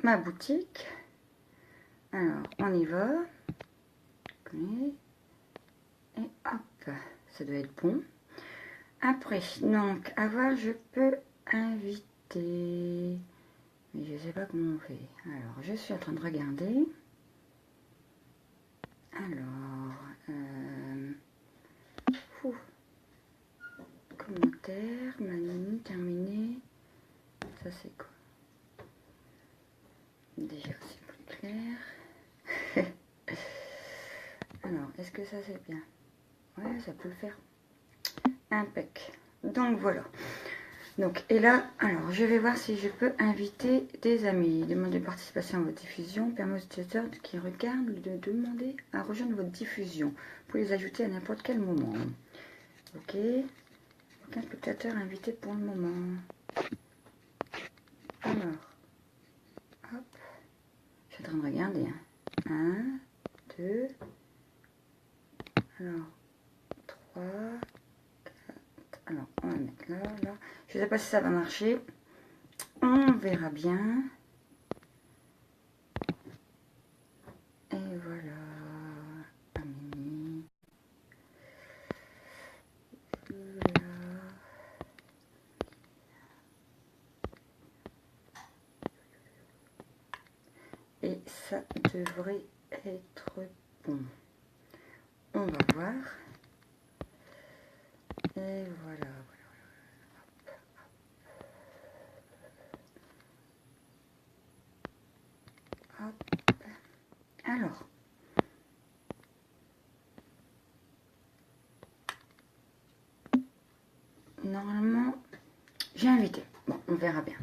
ma boutique. Alors, on y va. Et hop, ça doit être bon. Après, donc, à voir, je peux inviter. Mais je sais pas comment on fait. Alors, je suis en train de regarder. Alors, commentaire, manie, terminé. Ça, c'est quoi? Déjà, c'est plus clair. Alors, est-ce que ça, c'est bien? Ouais, ça peut le faire. Impec. Donc, voilà. Donc, et là, alors, je vais voir si je peux inviter des amis. Demander de participation à votre diffusion. Permet aux utilisateurs qui regardent de demander à rejoindre votre diffusion. Vous pouvez les ajouter à n'importe quel moment. Ok. Aucun spectateur invité pour le moment. Alors, hop. Je suis en train de regarder. 1, 2. Alors, 3, 4. Alors, on va mettre là, là. Je ne sais pas si ça va marcher. On verra bien. Et voilà. Amélie. Voilà. Et ça devrait être bon. On va voir. Et voilà. Hop. Alors. Normalement, j'ai invité. Bon, on verra bien.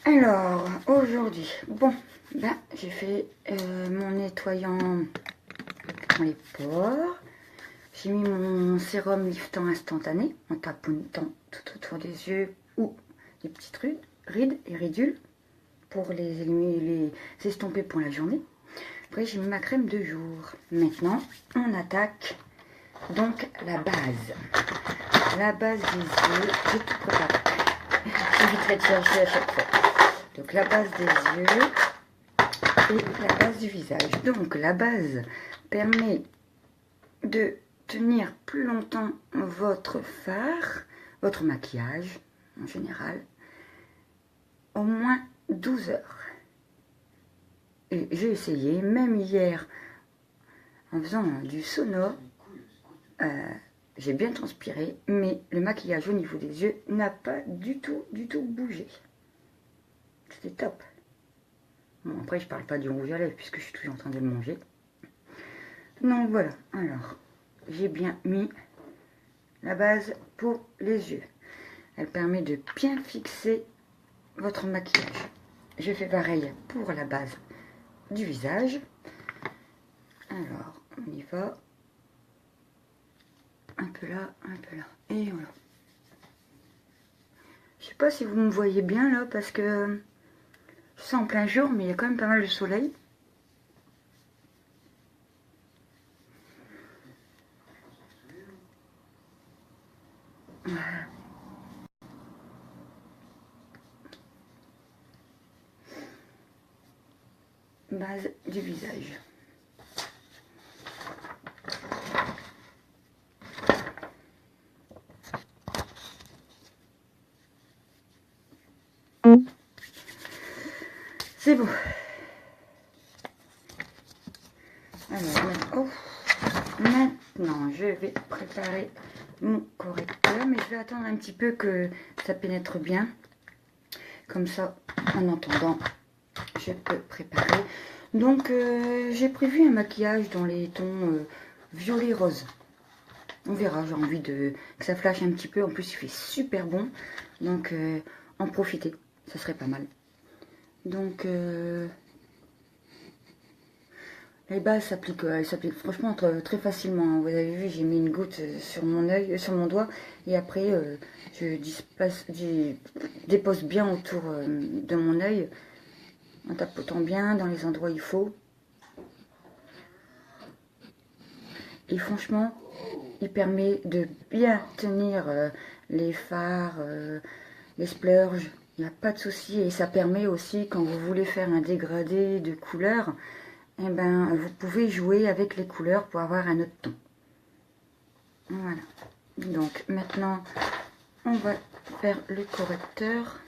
Alors, aujourd'hui, bon, ben, j'ai fait mon nettoyant dans les pores. J'ai mis mon sérum liftant instantané en tapotant tout autour des yeux ou les petites rides et ridules pour les éliminer, les estomper pour la journée. Après, j'ai mis ma crème de jour. Maintenant, on attaque donc la base. La base des yeux, j'ai tout préparé. J'éviterai de chercher à chaque fois. Donc la base des yeux et la base du visage. Donc la base permet de tenir plus longtemps votre fard, votre maquillage en général, au moins 12 heures. Et j'ai essayé, même hier, en faisant du sauna, j'ai bien transpiré, mais le maquillage au niveau des yeux n'a pas du tout bougé. C'était top. Bon, après, je parle pas du rouge à lèvres, puisque je suis toujours en train de le manger. Donc voilà, alors, j'ai bien mis la base pour les yeux. Elle permet de bien fixer votre maquillage. Je fais pareil pour la base du visage. Alors, on y va. Un peu là, un peu là. Et voilà. Je sais pas si vous me voyez bien là, parce que je suis en plein jour, mais il y a quand même pas mal de soleil. Voilà. Base du visage. C'est bon. Alors, maintenant, je vais préparer mon correcteur, mais je vais attendre un petit peu que ça pénètre bien. Comme ça, en attendant, je peux préparer. Donc, j'ai prévu un maquillage dans les tons violet-rose. On verra, j'ai envie que ça flash un petit peu. En plus, il fait super bon. Donc, en profiter, ça serait pas mal. Donc, les bases s'appliquent franchement très facilement. Vous avez vu, j'ai mis une goutte sur mon œil, sur mon doigt. Et après, je dépose bien autour de mon œil. En tapotant bien dans les endroits où il faut. Et franchement, il permet de bien tenir les fards, les splurges. Il n'y a pas de souci. Et ça permet aussi, quand vous voulez faire un dégradé de couleur, eh ben, vous pouvez jouer avec les couleurs pour avoir un autre ton. Voilà. Donc maintenant, on va faire le correcteur.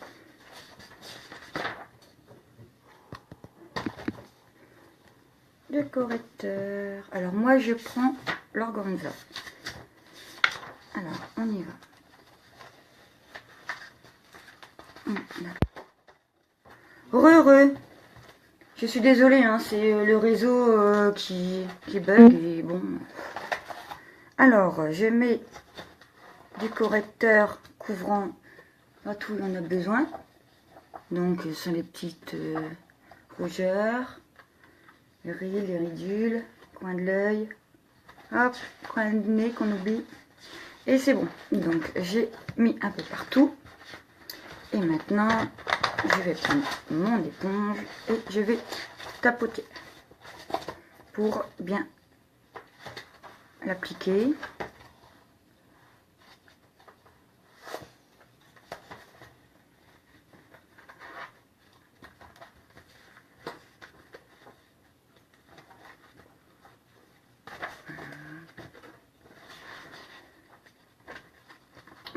Le correcteur. Alors moi, je prends l'organza. Alors, on y va. Re. Je suis désolée, hein, c'est le réseau qui bug et bon. Alors, je mets du correcteur couvrant partout où on a besoin. Donc, ce sont les petites rougeurs, les rides, les ridules, coin de l'œil, hop, coin de nez qu'on oublie. Et c'est bon. Donc, j'ai mis un peu partout. Et maintenant, je vais prendre mon éponge et je vais tapoter pour bien l'appliquer.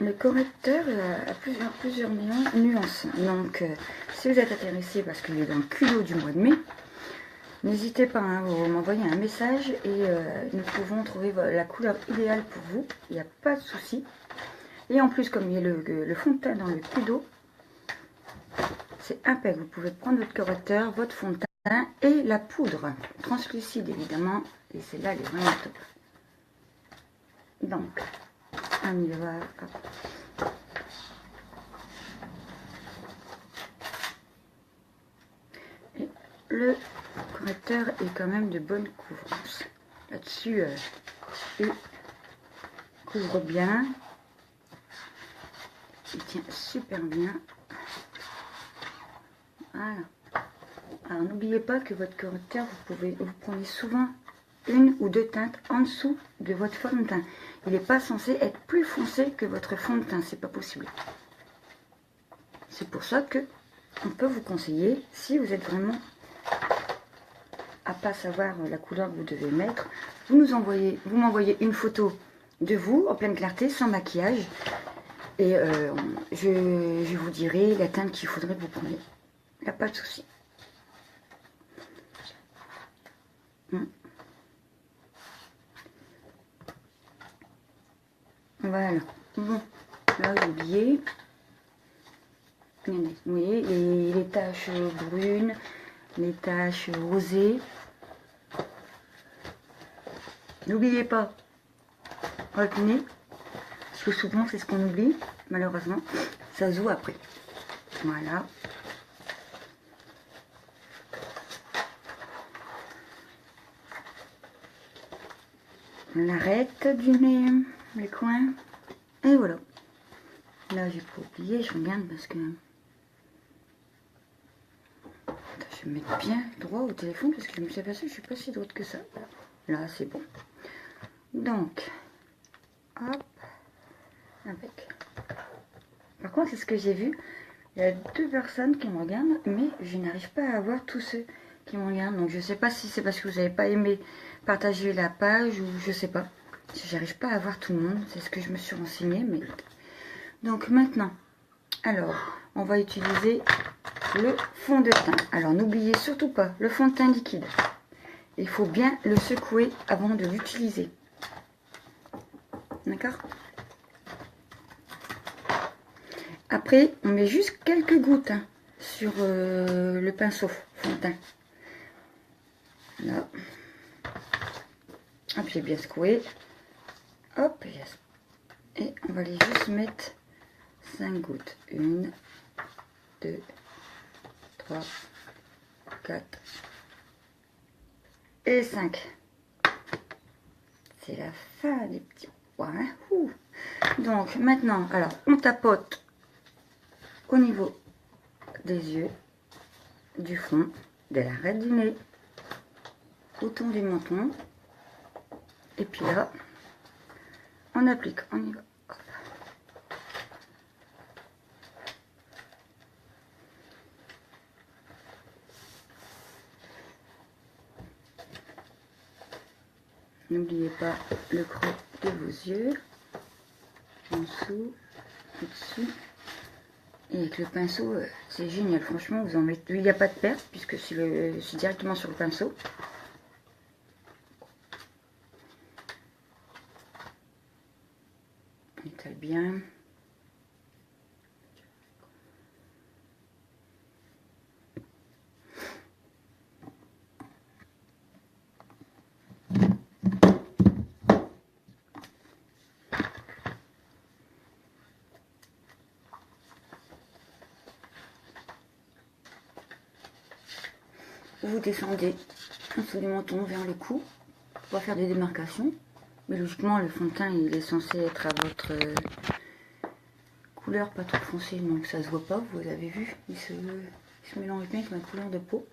Le correcteur a plusieurs nuances. Donc, si vous êtes intéressé parce qu'il est dans le culot du mois de mai, n'hésitez pas, hein, vous m'envoyez un message et nous pouvons trouver la couleur idéale pour vous. Il n'y a pas de souci. Et en plus, comme il y a le fond de teint dans le culot, c'est impeccable. Vous pouvez prendre votre correcteur, votre fond de teint et la poudre translucide évidemment. Et celle-là, elle est vraiment top. Donc, on y va. Hop. Et le correcteur est quand même de bonne couvrance. Là-dessus, il couvre bien. Il tient super bien. Voilà. Alors n'oubliez pas que votre correcteur, vous prenez souvent une ou deux teintes en dessous de votre fond de teint. Il n'est pas censé être plus foncé que votre fond de teint, c'est pas possible. C'est pour ça que on peut vous conseiller, si vous êtes vraiment à pas savoir la couleur que vous devez mettre, vous m'envoyez une photo de vous en pleine clarté, sans maquillage, et je vous dirai la teinte qu'il faudrait que vous preniez. Il n'y a pas de souci. Voilà. Bon, là j'ai oublié. Vous voyez, les taches brunes, les taches rosées. N'oubliez pas, retenez, parce que souvent c'est ce qu'on oublie, malheureusement, ça se voit après. Voilà. L'arête du nez, les coins, et voilà. Là j'ai pas oublié, je regarde parce que... Je vais me mettre bien droit au téléphone parce que je me suis aperçue que je suis pas si droite que ça. Là c'est bon. Donc, hop, avec. Par contre, c'est ce que j'ai vu. Il y a 2 personnes qui me regardent, mais je n'arrive pas à voir tous ceux qui me regardent. Donc, je sais pas si c'est parce que vous n'avez pas aimé partager la page ou je sais pas. J'arrive pas à voir tout le monde. C'est ce que je me suis renseignée. Mais... Donc, maintenant, alors, on va utiliser le fond de teint. Alors, n'oubliez surtout pas le fond de teint liquide. Il faut bien le secouer avant de l'utiliser. D'accord? Après, on met juste quelques gouttes hein, sur le pinceau fond de teint. Là. Hop, j'ai bien secoué. Hop, et on va aller juste mettre 5 gouttes. 1, 2, 3, 4 et 5. C'est la fin des petits points. Hein. Donc, maintenant, alors, on tapote au niveau des yeux, du front, de l'arête du nez, autour du menton. Et puis là, on applique, on y va. Hop. N'oubliez pas le creux de vos yeux, en dessous, au-dessus. Et avec le pinceau, c'est génial. Franchement, vous en mettez. Il n'y a pas de perte puisque c'est directement sur le pinceau. On étale bien. Vous descendez en dessous du menton vers le cou pour pouvoir faire des démarcations. Mais logiquement, le fond de teint, il est censé être à votre couleur, pas trop foncé, donc ça se voit pas. Vous avez vu, il se mélange bien avec ma couleur de peau.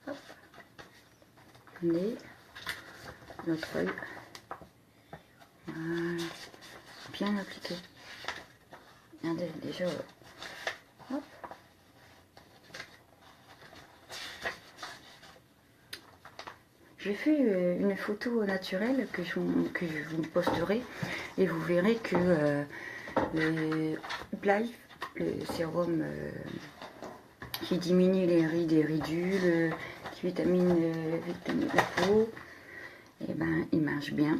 Hop. Nez, l'autre œil. Voilà. Bien appliqué. Regardez, déjà. Hop. J'ai fait une photo naturelle que je vous posterai et vous verrez que le Life, le sérum qui diminue les rides et ridules, qui vitamine la peau, et ben il marche bien,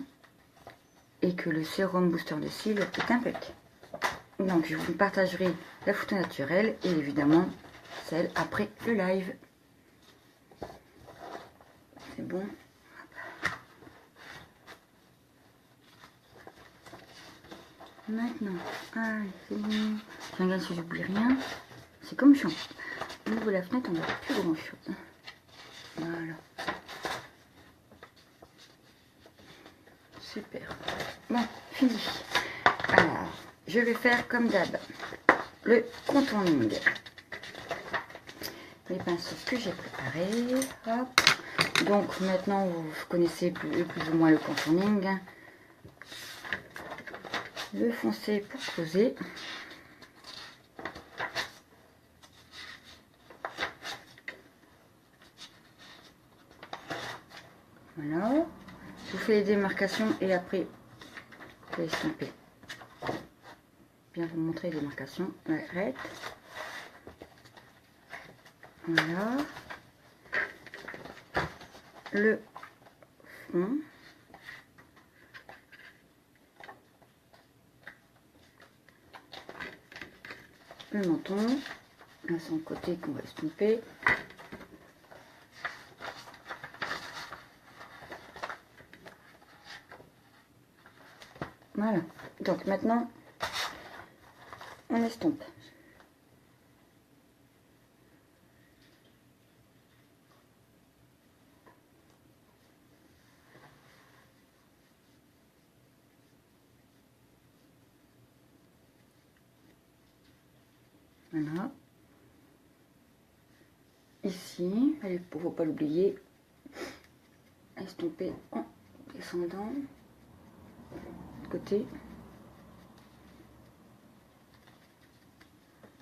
et que le sérum booster de cils est impeccable. Donc je vous partagerai la photo naturelle et évidemment celle après le live. C'est bon. Maintenant, allez, c'est bon. Je regarde si j'oublie rien. C'est comme champ. Au niveau de la fenêtre, on n'a plus grand chose. Voilà. Super. Bon, fini. Alors, je vais faire comme d'hab. Le contouring. Les pinceaux que j'ai préparés. Hop. Donc maintenant, vous connaissez plus ou moins le contouring. Le foncé pour poser. Voilà. Je vous fais les démarcations et après, je vais estomper. Bien vous montrer les démarcations. Arrête. Voilà. Le fond. Le menton. Là, c'est le côté qu'on va estomper. Voilà. Donc maintenant, on estompe. Voilà. Ici, il ne faut pas l'oublier, estomper en descendant de côté.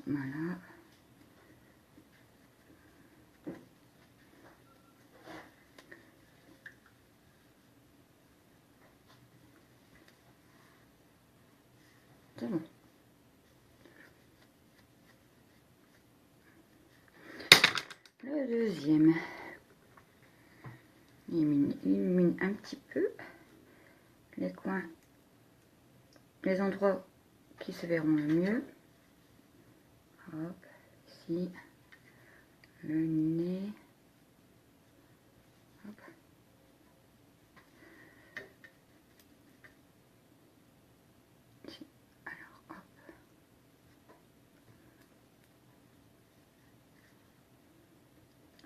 Voilà. C'est bon. Le deuxième, illumine un petit peu les coins, les endroits qui se verront le mieux. Hop, ici, le nez. Hop. Ici. Alors, hop.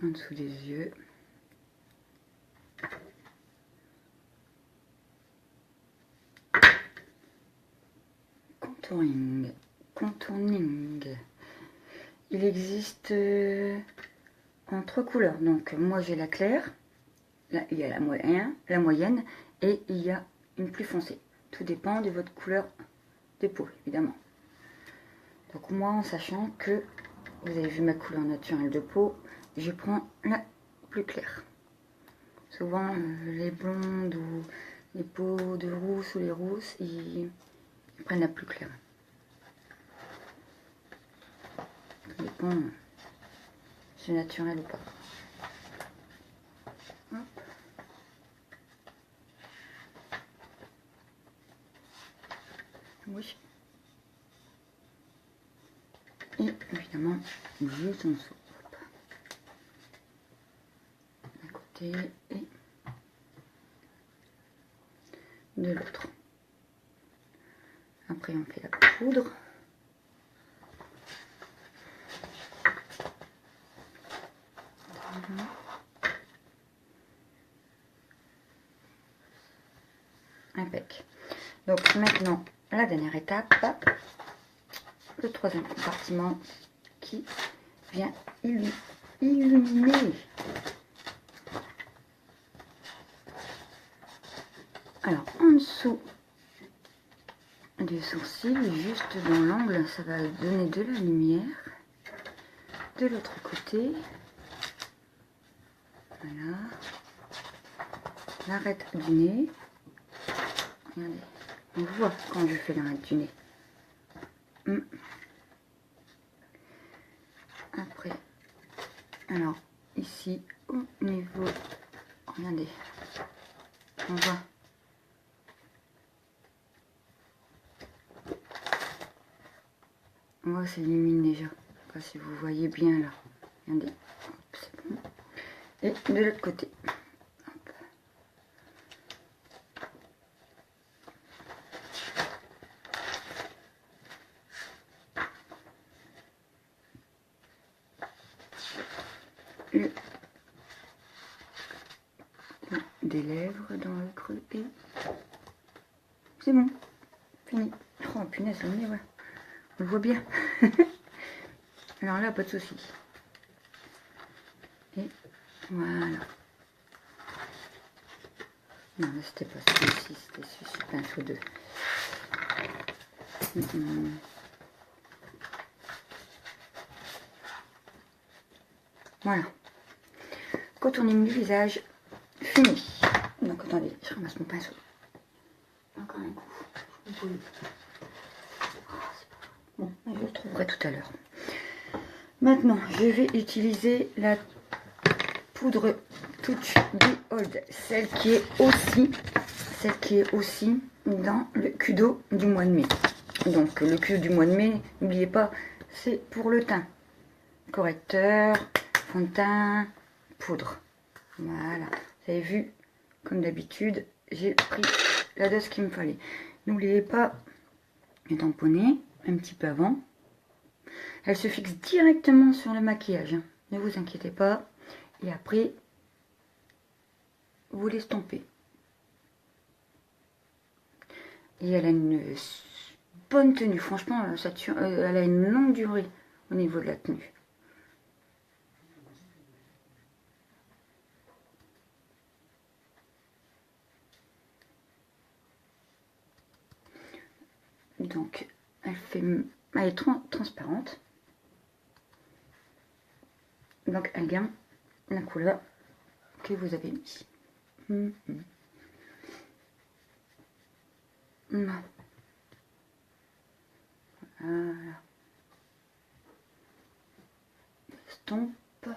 En dessous des yeux. Contouring. Contouring. Il existe en 3 couleurs. Donc moi j'ai la claire, là il y a la moyenne et il y a une plus foncée. Tout dépend de votre couleur de peau évidemment. Donc moi en sachant que vous avez vu ma couleur naturelle de peau, je prends la plus claire. Souvent, les blondes ou les peaux de rousse ou les rousses, ils prennent la plus claire. Ça dépend si c'est naturel ou pas. Hop. Oui. Et évidemment, juste en dessous. Hop. D'un côté et de l'autre. Après, on fait la poudre. Impec. Donc maintenant, la dernière étape, le troisième compartiment qui vient illuminer. Alors, en dessous du sourcil, juste dans l'angle, ça va donner de la lumière. De l'autre côté, voilà, l'arête du nez. Regardez, on voit quand je fais l'arête du nez. Après, alors ici au niveau, regardez, on voit. On voit que c'est illumine déjà. Je sais pas si vous voyez bien là. Regardez, c'est bon. Et de l'autre côté. Hop. Des lèvres dans le creux et c'est bon, fini. Oh punaise, on y est, ouais. On le voit bien. Alors là, pas de souci. Et voilà. Non, là c'était pas celui-ci, c'était celui-ci, pinceau 2. Voilà. Contourning du visage, fini. Donc attendez, je ramasse mon pinceau. Encore un coup. Bon, je le trouverai tout à l'heure. Maintenant, je vais utiliser la poudre Touch Behold, celle qui est aussi dans le Kudo du mois de mai. Donc le Kudo du mois de mai, n'oubliez pas, c'est pour le teint. Correcteur, fond de teint, poudre. Voilà, vous avez vu, comme d'habitude, j'ai pris la dose qu'il me fallait. N'oubliez pas de tamponner un petit peu avant. Elle se fixe directement sur le maquillage, hein. Ne vous inquiétez pas. Et après, vous l'estompez. Et elle a une bonne tenue. Franchement, elle a une longue durée au niveau de la tenue. Donc, elle est transparente. Donc, elle garde la couleur que vous avez mis. Voilà. Estompe.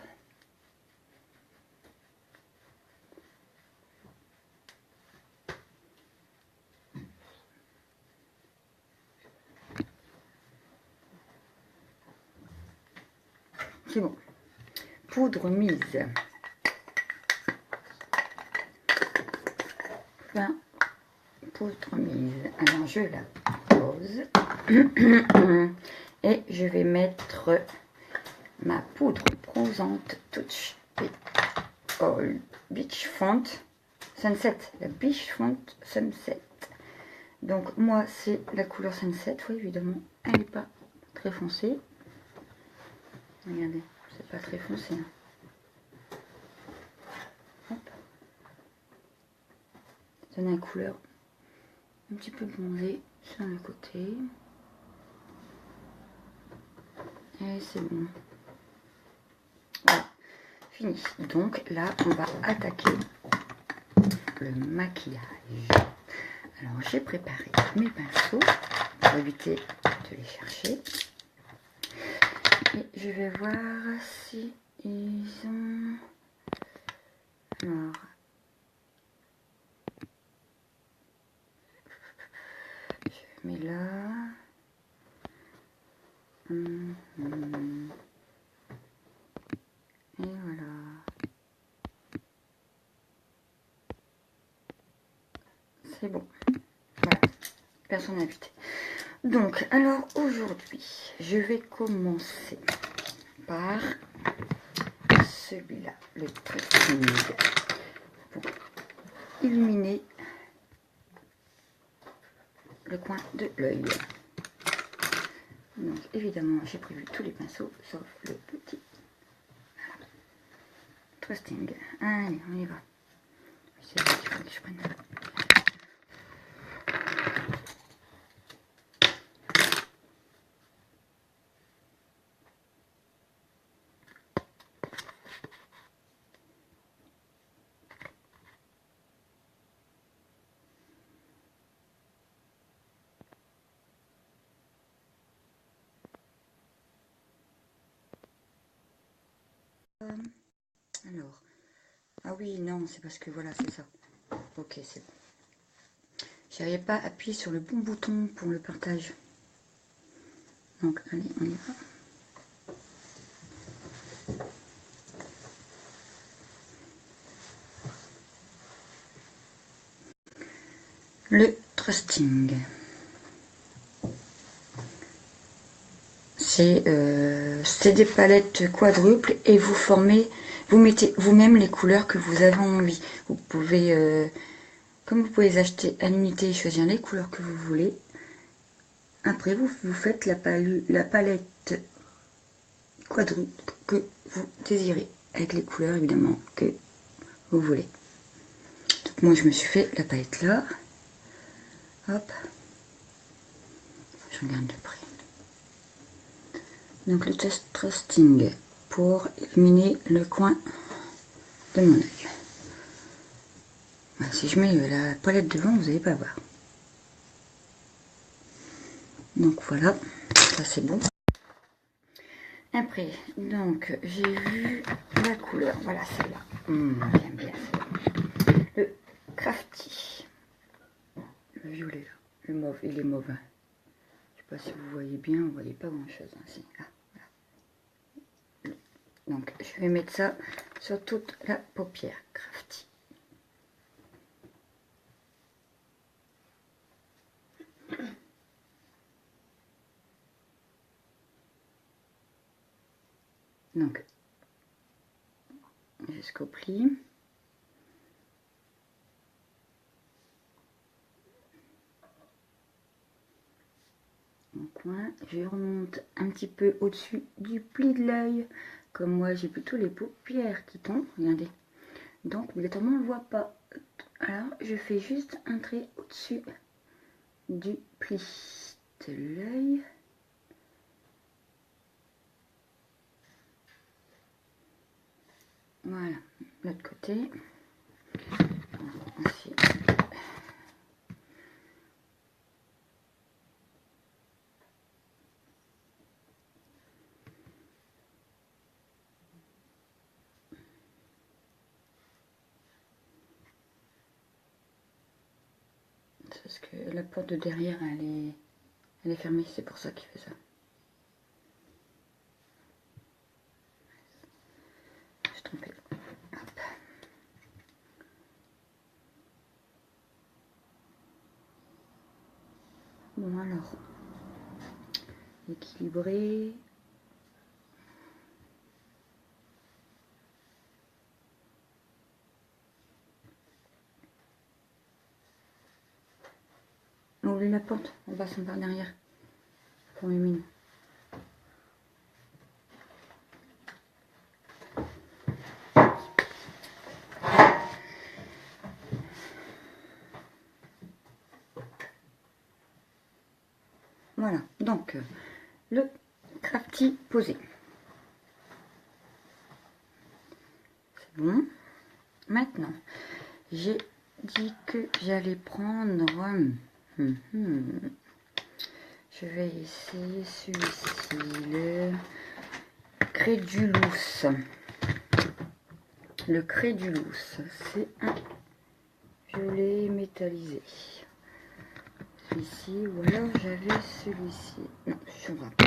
C'est bon. Poudre mise. Enfin, poudre mise. Alors je la pose. Et je vais mettre ma poudre bronzante Touch Behold Beach Front Sunset. La Beach Front Sunset. Donc moi c'est la couleur Sunset. Oui, évidemment, elle n'est pas très foncée. Regardez, c'est pas très foncé. Hein. Hop. Ça donne une couleur un petit peu bronzée sur le côté. Et c'est bon. Voilà, fini. Donc là, on va attaquer le maquillage. Alors j'ai préparé mes pinceaux pour éviter de les chercher. Et je vais voir si ils ont... Alors... Je mets là... Et voilà. C'est bon. Voilà. Personne n'invite. Donc, alors aujourd'hui, je vais commencer par celui-là, le tracing, pour illuminer le coin de l'œil. Donc évidemment, j'ai prévu tous les pinceaux, sauf le petit. Voilà. Trusting. Allez, on y va. C'est là qu'il faut que je prenne. Alors, ah oui, non, c'est parce que voilà, c'est ça. Ok, c'est bon. J'avais pas appuyé sur le bon bouton pour le partage. Donc, allez, on y va. Le trusting. C'est des palettes quadruples et vous formez, vous mettez vous-même les couleurs que vous avez envie. Vous pouvez, comme vous pouvez les acheter à l'unité et choisir les couleurs que vous voulez. Après, vous faites la palette quadruple que vous désirez, avec les couleurs évidemment que vous voulez. Donc moi, je me suis fait la palette là. Hop. Je regarde de près. Donc le test trusting pour illuminer le coin de mon œil. Si je mets la palette devant, vous n'allez pas voir. Donc voilà, ça c'est bon. Après, donc j'ai vu la couleur, voilà celle-là. J'aime bien celle-là. Le Crafty. Le violet là, le mauve et les mauves. Je sais pas si vous voyez bien, vous voyez pas grand chose. Hein, voilà. Donc je vais mettre ça sur toute la paupière Crafty. Donc jusqu'au pli. Mon coin, je remonte un petit peu au-dessus du pli de l'œil. Comme moi j'ai plutôt les paupières qui tombent, regardez. Donc obligatoirement on ne le voit pas. Alors je fais juste un trait au-dessus du pli de l'œil. Voilà, l'autre côté. Ainsi. Parce que la porte de derrière elle est fermée, c'est pour ça qu'il fait ça. Je suis trompée. Hop. Bon alors, équilibré. Ouvrez la porte, on passe par derrière pour mes mines. Voilà, donc le Crafty posé. C'est bon. Maintenant, j'ai dit que j'allais prendre... Je vais essayer celui-ci, le Crédulous. Le Crédulous, c'est un violet métallisé. Celui-ci, ou alors j'avais celui-ci. Non, je ne vois pas.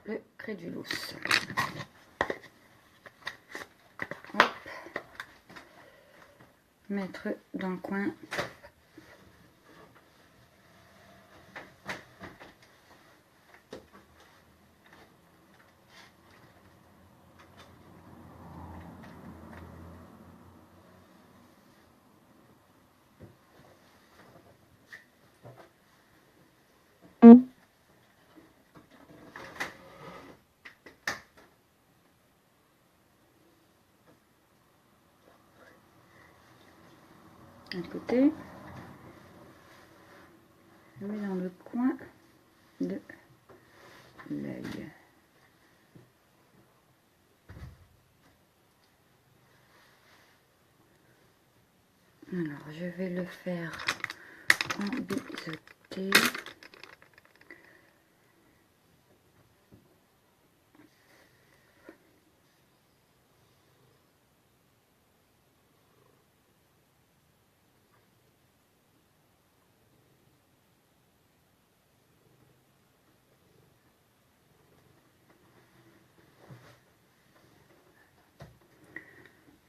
Le Crédulous. Hop. Mettre dans le coin. Un côté, je mets dans le coin de l'œil. Alors, je vais le faire en biseauté.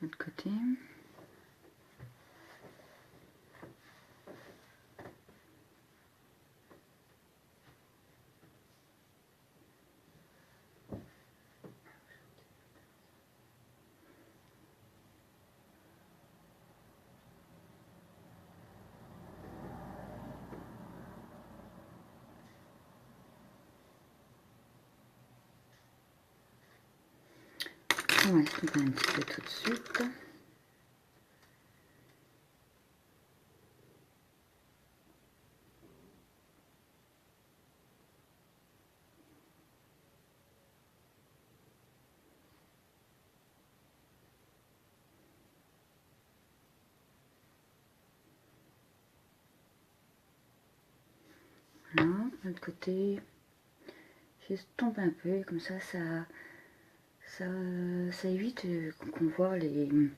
L'autre côté. On va estomper un petit peu tout de suite. Voilà, de l'autre côté, j'estompe un peu, comme ça, ça évite qu'on voit les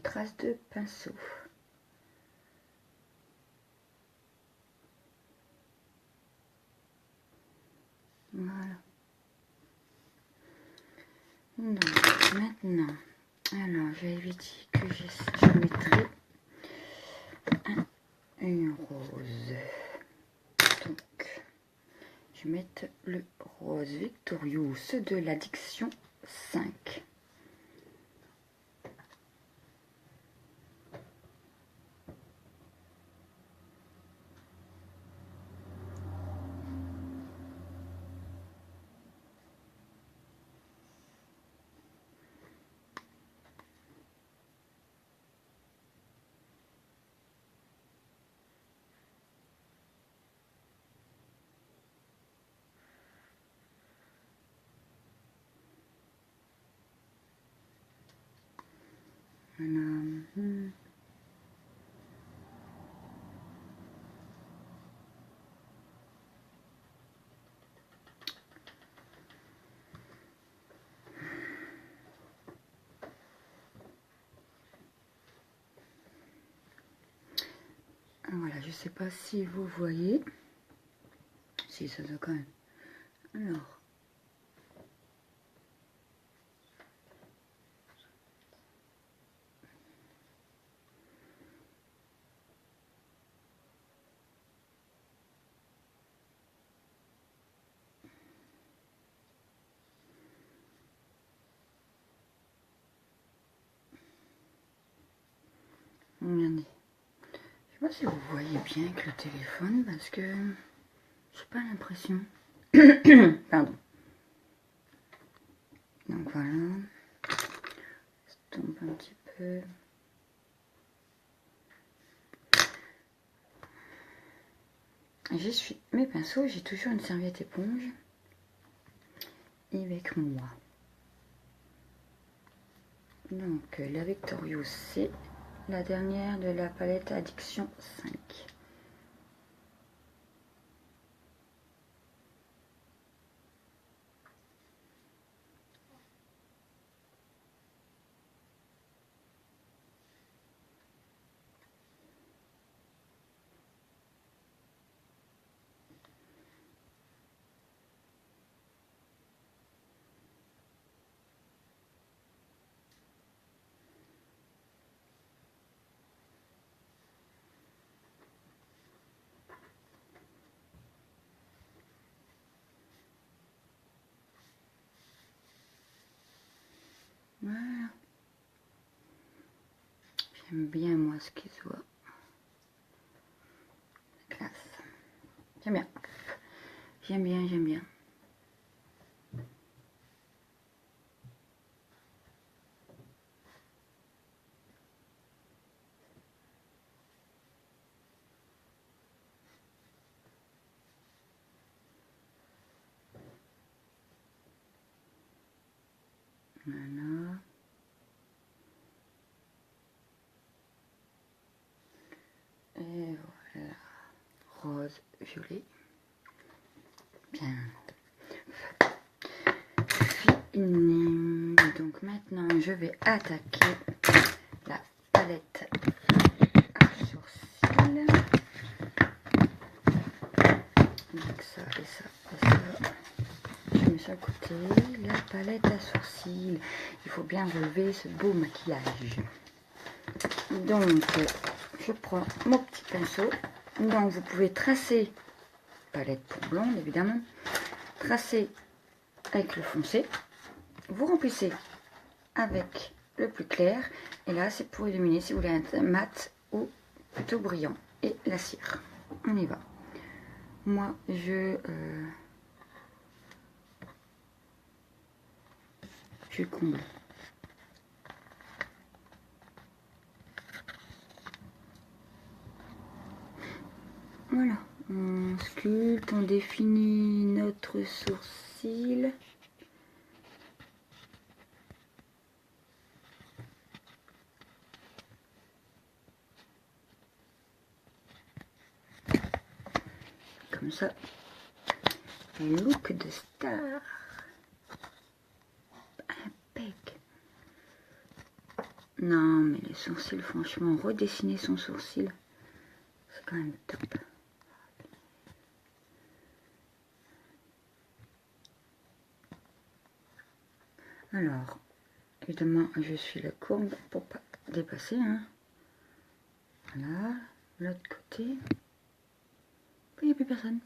traces de pinceau. Voilà. Donc, maintenant, alors, j'avais dit que je mettrais une rose. Donc, je vais mettre le rose Victorious de l'addiction 5. Voilà. Voilà, je sais pas si vous voyez. Si, ça doit quand même. Alors. Regardez. Je sais pas si vous voyez bien avec le téléphone parce que j'ai pas l'impression. Pardon. Donc voilà. Ça tombe un petit peu. J'essuie mes pinceaux. J'ai toujours une serviette éponge avec moi. Donc la Victorious, c'est la dernière de la palette Addiction 5. Voilà. J'aime bien moi ce qui se voit. Classe. J'aime bien. J'aime bien, j'aime bien. Voilà. Et voilà. Rose, violet. Bien. Fini. Donc maintenant, je vais attaquer la palette à sourcils. Donc ça et ça et ça. Je mets ça à côté. La palette à sourcils. Il faut bien relever ce beau maquillage. Donc, je prends mon petit pinceau. Donc, vous pouvez tracer, palette pour blonde évidemment, tracer avec le foncé. Vous remplissez avec le plus clair. Et là, c'est pour illuminer si vous voulez un mat ou plutôt brillant. Et la cire. On y va. Moi, je comble. Voilà, on sculpte, on définit notre sourcil. Comme ça, un look de star. Impec. Non, mais les sourcils, franchement, redessiner son sourcil, c'est quand même top. Alors, évidemment, je suis la courbe pour pas dépasser. Hein. Voilà, l'autre côté. Il n'y a plus personne.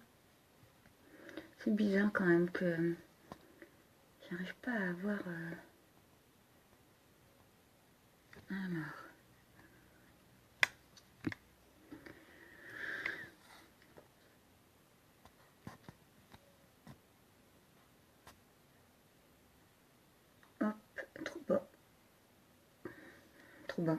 C'est bizarre quand même que j'arrive pas à avoir... Alors... Hop, trop bas. Trop bas.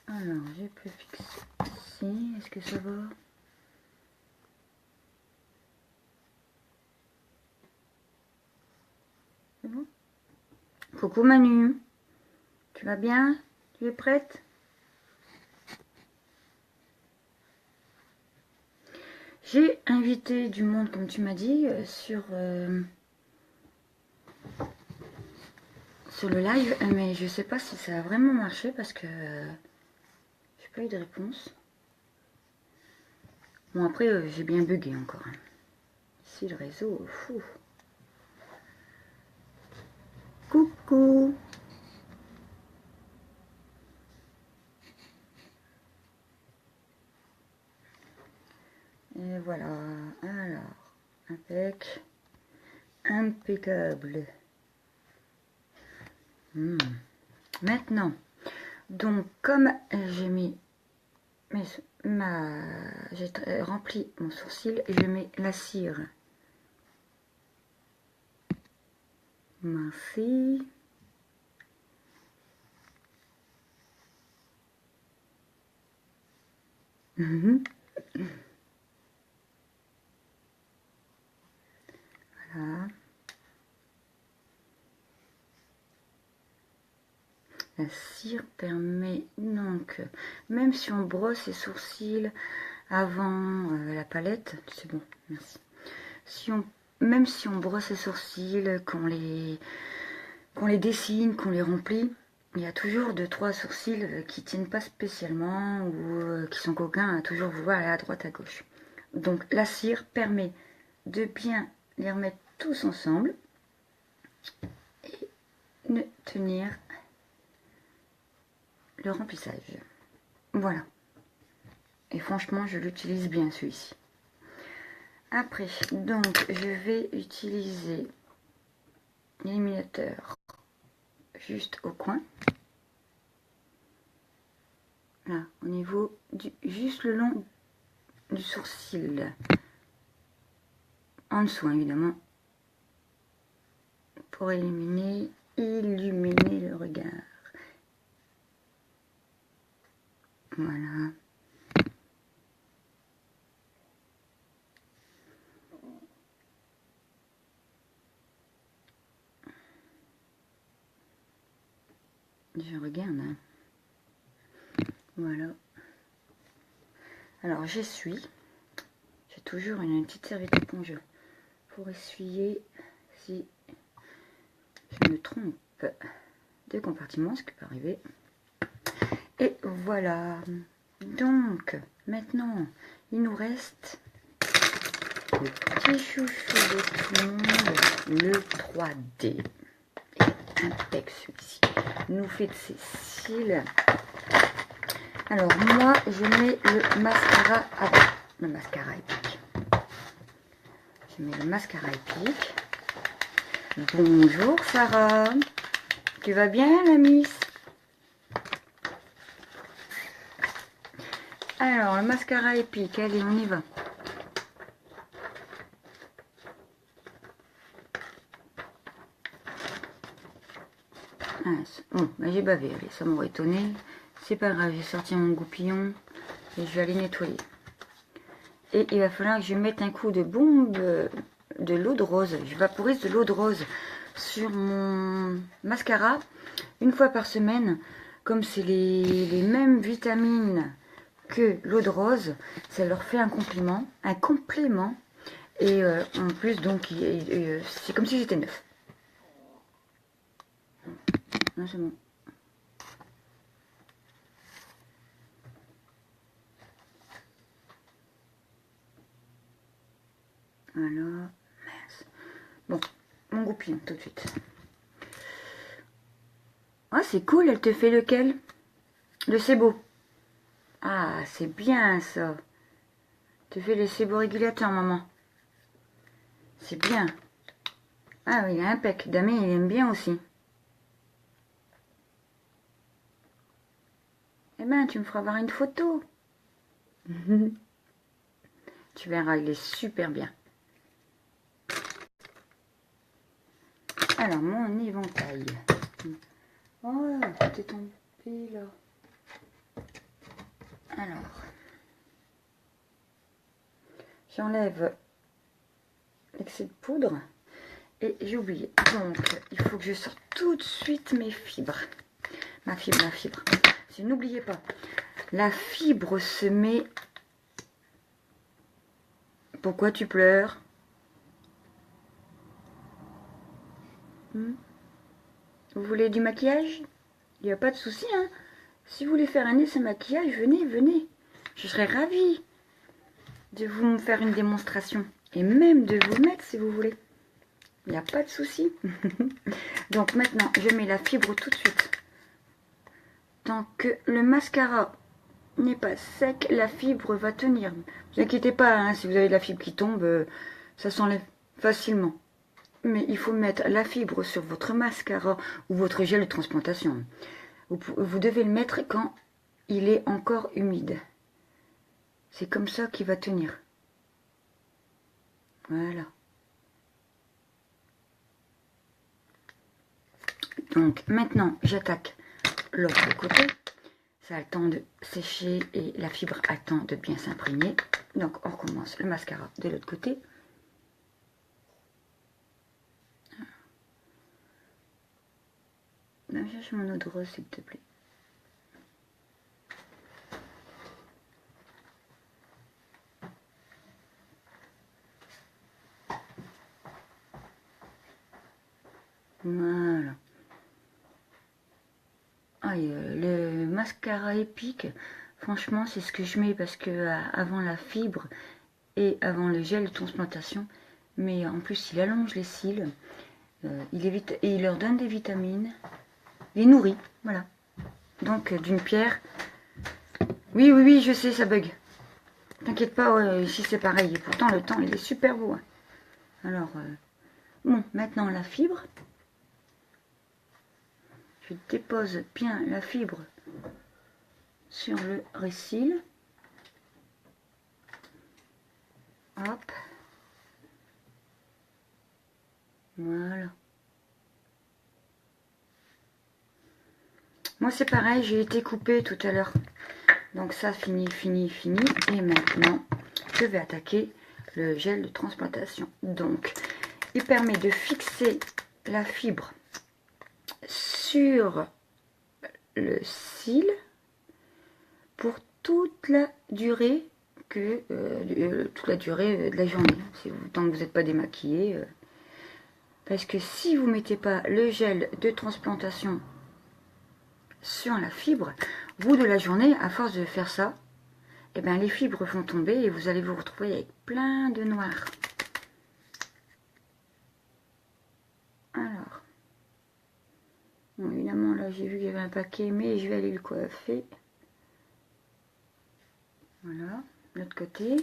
Alors, j'ai pu fixer ici. Est-ce que ça va? C'est bon? Coucou Manu. Tu vas bien? Tu es prête? J'ai invité du monde, comme tu m'as dit, sur le live, mais je sais pas si ça a vraiment marché parce que j'ai pas eu de réponse. Bon, après, j'ai bien bugué encore. Ici, le réseau, fou. Coucou. Et voilà. Alors, avec impeccable. Maintenant, donc comme j'ai mis j'ai rempli mon sourcil, je mets la cire. Merci. Voilà. La cire permet donc, même si on brosse les sourcils avant la palette, c'est bon, merci. Même si on brosse les sourcils, qu'on les dessine, qu'on les remplit, il y a toujours 2-3 sourcils qui tiennent pas spécialement ou qui sont coquins à toujours vouloir aller à droite à gauche. Donc la cire permet de bien les remettre tous ensemble et de tenir le remplissage. Voilà. Et franchement, je l'utilise bien celui-ci. Après, donc, je vais utiliser l'illuminateur juste au coin. Là, au niveau du... juste le long du sourcil. En dessous, évidemment. Pour illuminer le regard. Voilà. Je regarde. Hein. Voilà. Alors j'essuie. J'ai toujours une petite serviette éponge pour essuyer si je me trompe de compartiment, ce qui peut arriver. Et voilà. Donc maintenant, il nous reste le petit chouchou de tout le monde, le 3D. Impec celui-ci. Nous fait de ses cils. Alors moi je mets le mascara avant. Le mascara épique. Je mets le mascara épique. Bonjour Sarah. Tu vas bien la miss? Alors le mascara épique, allez on y va. Bon, bah, j'ai bavé, allez, ça m'aurait étonné. C'est pas grave, j'ai sorti mon goupillon et je vais aller nettoyer. Et il va falloir que je mette un coup de bombe de l'eau de rose. Je vaporise de l'eau de rose sur mon mascara une fois par semaine. Comme c'est les mêmes vitamines que l'eau de rose, ça leur fait un complément. Et en plus, donc, c'est comme si j'étais neuf. Non, c'est bon. Voilà. Mince. Bon, mon goupillon tout de suite. Ah, c'est cool, elle te fait lequel? Le sebo. Ah, c'est bien ça. Tu fais le séborégulateurs, maman. C'est bien. Ah oui, il est impec. Damien, il aime bien aussi. Eh ben, tu me feras voir une photo. Tu verras, il est super bien. Alors, mon éventail. Oh, tout est tombé là. Alors, j'enlève l'excès de poudre. Et j'ai oublié. Donc, il faut que je sorte tout de suite mes fibres. Ma fibre. Si n'oubliez pas, la fibre se met... Pourquoi tu pleures? Vous voulez du maquillage? Il n'y a pas de souci, hein. Si vous voulez faire un essai maquillage, venez. Je serais ravie de vous faire une démonstration. Et même de vous mettre si vous voulez. Il n'y a pas de souci. Donc maintenant, je mets la fibre tout de suite. Tant que le mascara n'est pas sec, la fibre va tenir. Ne vous inquiétez pas, hein, si vous avez de la fibre qui tombe, ça s'enlève facilement. Mais il faut mettre la fibre sur votre mascara ou votre gel de transplantation. Vous devez le mettre quand il est encore humide. C'est comme ça qu'il va tenir. Voilà. Donc maintenant, j'attaque l'autre côté. Ça a le temps de sécher et la fibre a le temps de bien s'imprégner. Donc on recommence le mascara de l'autre côté. Va me chercher mon eau de rose, s'il te plaît. Voilà. Ah, le mascara épique, franchement, c'est ce que je mets parce que avant la fibre et avant le gel de transplantation, mais en plus, il allonge les cils, il évite et il leur donne des vitamines, il les nourrit, voilà. Donc, d'une pierre. Oui, oui, oui, je sais, ça bug. T'inquiète pas, ouais, ici c'est pareil. Et pourtant, le temps, il est super beau. Hein. Alors, bon, maintenant la fibre. Je dépose bien la fibre sur le récil. Hop. Voilà. Moi, c'est pareil, j'ai été coupée tout à l'heure. Donc ça, fini, fini, fini. Et maintenant, je vais attaquer le gel de transplantation. Donc, il permet de fixer la fibre sur le cil pour toute la durée de la journée. Tant que vous n'êtes pas démaquillé. Parce que si vous ne mettez pas le gel de transplantation sur la fibre, au bout de la journée, à force de faire ça, eh ben, les fibres vont tomber et vous allez vous retrouver avec plein de noir. Alors, bon, évidemment, là, j'ai vu qu'il y avait un paquet, mais je vais aller le coiffer. Voilà, de l'autre côté.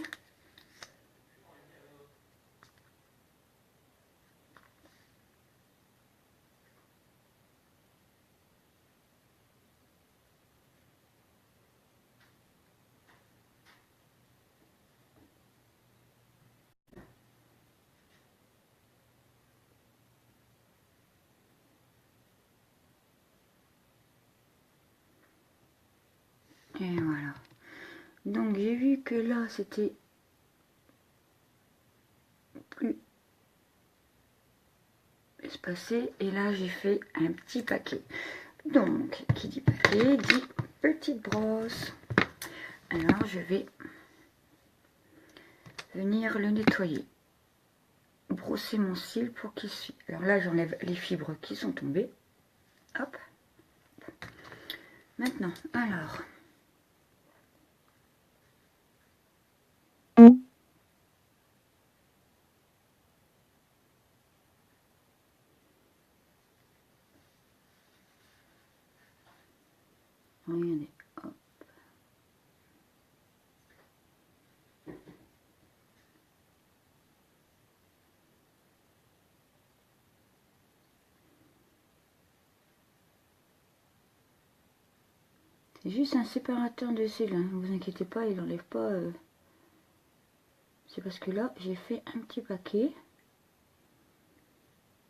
Et voilà. Donc, j'ai vu que là, c'était plus espacé. Et là, j'ai fait un petit paquet. Donc, qui dit paquet, dit petite brosse. Alors, je vais venir le nettoyer. Brosser mon cil pour qu'il suive. Alors là, j'enlève les fibres qui sont tombées. Hop. Maintenant, alors... Regardez, hop. C'est juste un séparateur de cils, hein. Ne vous inquiétez pas, il n'enlève pas... C'est parce que là, j'ai fait un petit paquet.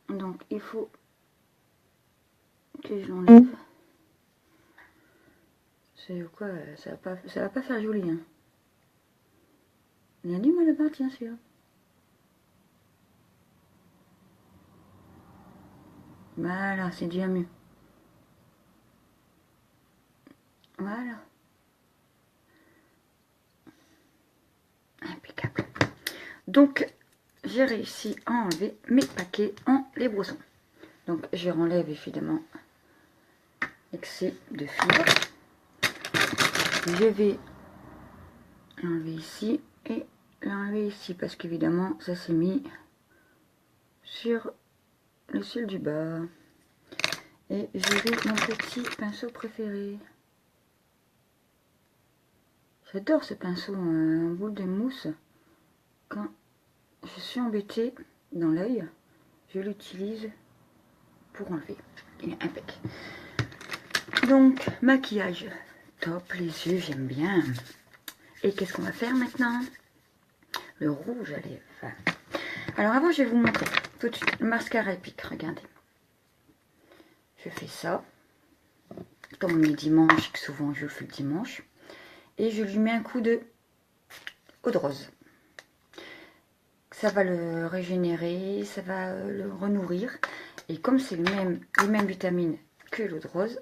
Donc, il faut que je l'enlève. C'est quoi? Ça va pas faire joli, hein. Il y a du mal à partir, celui-là. Voilà, c'est déjà mieux. Voilà. Impeccable. Donc, j'ai réussi à enlever mes paquets en les brossant. Donc, je renlève évidemment l'excès de fibres. Je vais l'enlever ici et l'enlever ici parce qu'évidemment, ça s'est mis sur le cil du bas. Et je vais mon petit pinceau préféré. J'adore ce pinceau en boule de mousse. Quand je suis embêtée dans l'œil, je l'utilise pour enlever. Il est impec. Donc, maquillage top, les yeux, j'aime bien. Et qu'est-ce qu'on va faire maintenant? Le rouge à lèvres. Alors avant, je vais vous montrer tout de suite le mascara épique. Regardez. Je fais ça. Comme on est dimanche, que souvent je fais le dimanche. Et je lui mets un coup de eau de rose. Ça va le régénérer, ça va le renourrir. Et comme c'est les mêmes vitamines que l'eau de rose.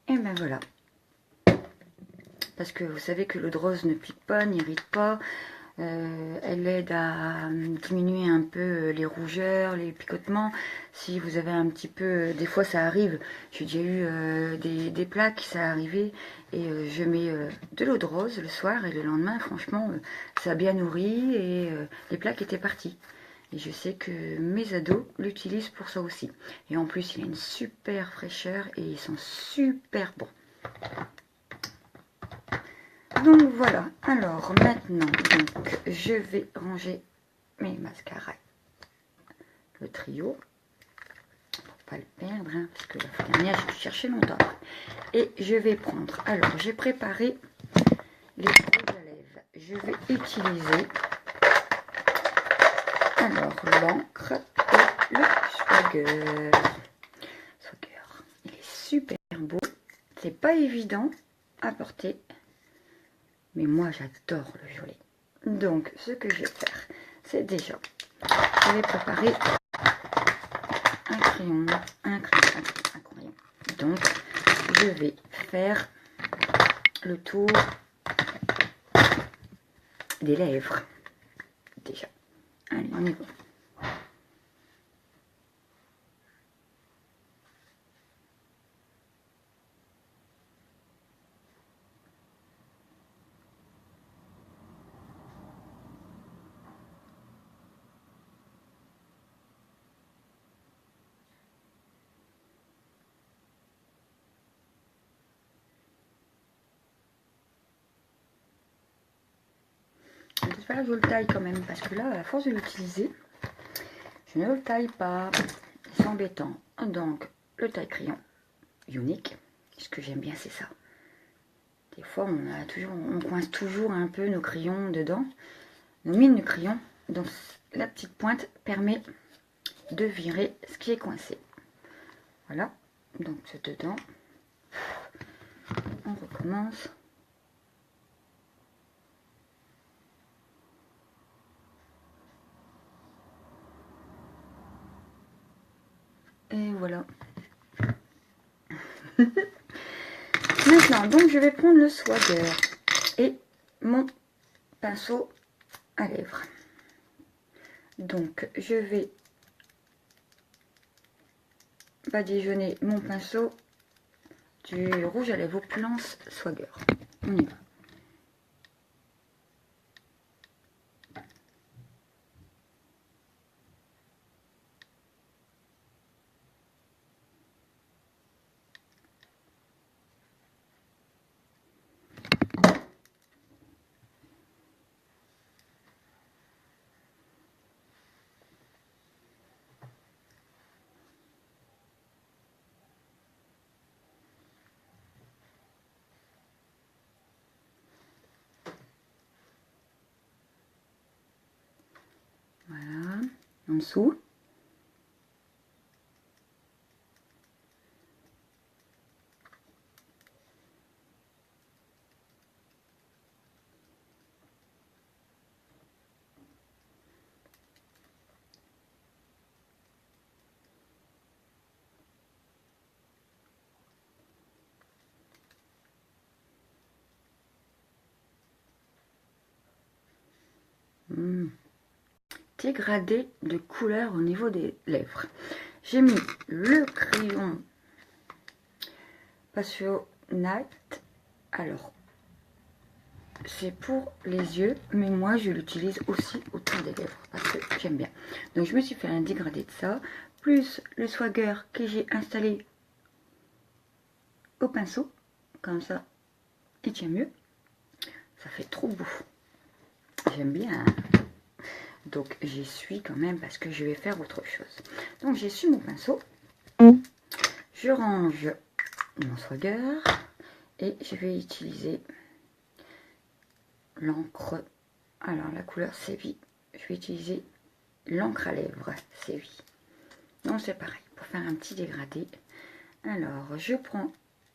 Et ben voilà. Parce que vous savez que l'eau de rose ne pique pas, n'irrite pas. Elle aide à diminuer un peu les rougeurs, les picotements. Si vous avez un petit peu, des fois ça arrive, j'ai déjà eu des plats qui ça arrivé et je mets de l'eau de rose le soir et le lendemain franchement ça a bien nourri et les plaques étaient partis. Et je sais que mes ados l'utilisent pour ça aussi. Et en plus il a une super fraîcheur et ils sont super bons. Donc voilà, alors maintenant, donc, je vais ranger mes mascaras, le trio, pour pas le perdre, hein, parce que la fois dernière, j'ai cherché longtemps. Et je vais prendre, alors j'ai préparé les rouges à lèvres. Je vais utiliser, alors l'encre et le swagger. Swagger, il est super beau, c'est pas évident à porter. Mais moi, j'adore le violet. Donc, ce que je vais faire, c'est déjà, je vais préparer un crayon. Donc, je vais faire le tour des lèvres. Déjà. Allez, on y va. J'espère que je le taille quand même, parce que là, à force de l'utiliser, je ne le taille pas. C'est embêtant. Donc, le taille-crayon unique. Ce que j'aime bien, c'est ça. Des fois, on coince toujours un peu nos crayons dedans, nos mines de crayons. Donc, la petite pointe permet de virer ce qui est coincé. Voilà. Donc, c'est dedans. On recommence. Et voilà. Maintenant, donc, je vais prendre le swagger et mon pinceau à lèvres. Donc, je vais badigeonner mon pinceau du rouge à lèvres Opulence Swagger. On y va. Voilà, en dessous. Dégradé de couleur au niveau des lèvres. J'ai mis le crayon Passion Night. Alors, c'est pour les yeux, mais moi je l'utilise aussi autour des lèvres parce que j'aime bien. Donc je me suis fait un dégradé de ça, plus le swagger que j'ai installé au pinceau, comme ça il tient mieux. Ça fait trop beau. J'aime bien. Donc j'essuie quand même parce que je vais faire autre chose. Donc j'essuie mon pinceau. Je range mon swagger et je vais utiliser l'encre. Alors la couleur Séville. Je vais utiliser l'encre à lèvres Séville. Donc c'est pareil pour faire un petit dégradé. Alors je prends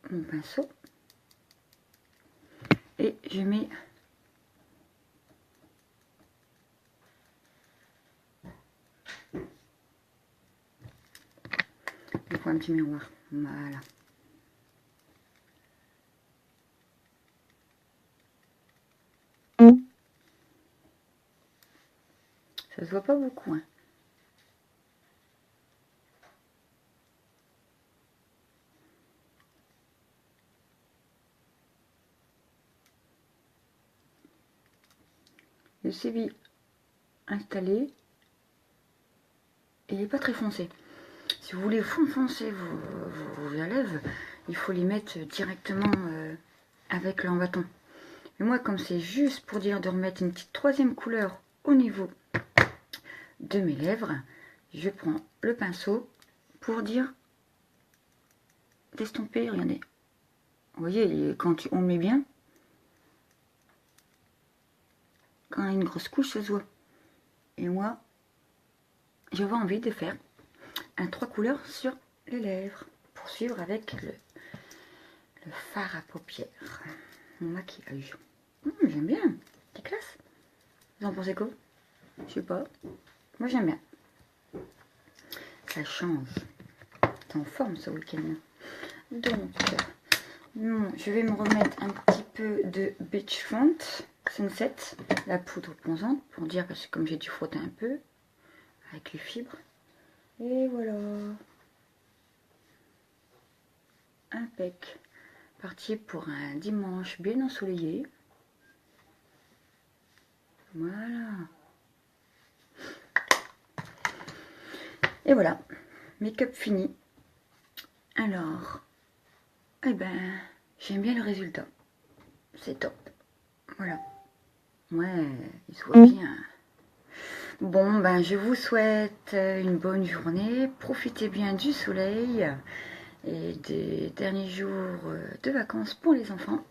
mon pinceau et je mets faut un petit miroir. Voilà. Ça se voit pas beaucoup, hein. Le sébi installé. Et il n'est pas très foncé. Si vous voulez foncer vos lèvres, il faut les mettre directement avec le bâton. Et moi, comme c'est juste pour dire de remettre une petite troisième couleur au niveau de mes lèvres, je prends le pinceau pour dire d'estomper, regardez. Vous voyez, quand on le met bien, quand il y a une grosse couche, ça se voit. Et moi, j'avais envie de faire un 3 couleurs sur les lèvres pour suivre avec le fard à paupières, mon maquillage. J'aime bien, c'est classe. Vous en pensez quoi? Je sais pas, moi j'aime bien. Ça change. C'est en forme ce week-end. Donc, je vais me remettre un petit peu de Beachfront Sunset, la poudre bronzante, pour dire, parce que comme j'ai dû frotter un peu avec les fibres. Et voilà. Impec. Parti pour un dimanche bien ensoleillé. Voilà. Et voilà. Make-up fini. Alors, eh ben, j'aime bien le résultat. C'est top. Voilà. Ouais, il se voit bien. Bon, ben, je vous souhaite une bonne journée. Profitez bien du soleil et des derniers jours de vacances pour les enfants.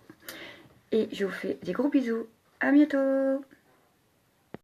Et je vous fais des gros bisous. À bientôt!